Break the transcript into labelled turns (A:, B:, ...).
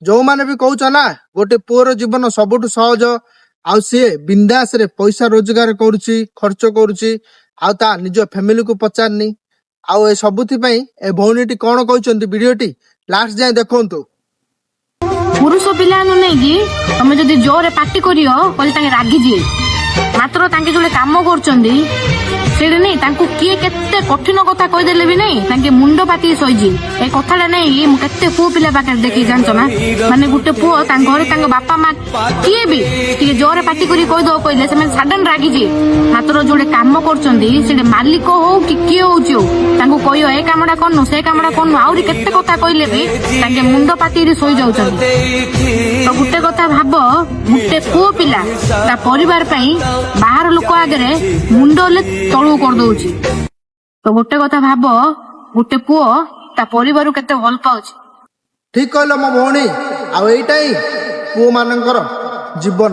A: जो माने भी कहउछ ना गोटे पुअर जीवन सबुठु सहज आउ सी बिंदास रे पैसा रोजगार करुची खर्च करुची आउ ता निज फैमिली को पचारनी आउ ए सबुथि पई ए भौणीटी कोन कहउचंती वीडियोटी लास्ट जाय देखंतु।
B: पुरुष पिला नहीं कि तुम जदि जोरे पार्टी करियो कहले रागी जी मात्र तांके जोले काम करचंदी सेडे नहीं तांको किए केते कठिन कथा कहि देले भी नहीं तांके मुंड पाती सईजी ए कथाटा नहीं मु केते पुओ पिला पाके देखि जानछ ना माने गुटे पुओ तांग घरे तांग बापा मां किए भी टिके जोरे पार्टी करी कहि दो कहले से सडन रागी जी मात्र जोले काम करचंदी सेडे मालिक हो कि किए होउछो तांको कहियो ए कामडा करनु से कामडा करनु आउरी केते कथा कहिले भी तांके मुंड पाती रे सोई जाउछन। तो गुटे कथा भाब गुटे पुओ पिला ता परिवार पई बाहर लोक आगे मुंडले तळु कर दउची। तो गोटे कथा भाब गुटे पुओ ता परिवार केते भल पाउची।
A: ठीक कहलो मो भौणी आ एइटा ही पुओ मानकर जीवन।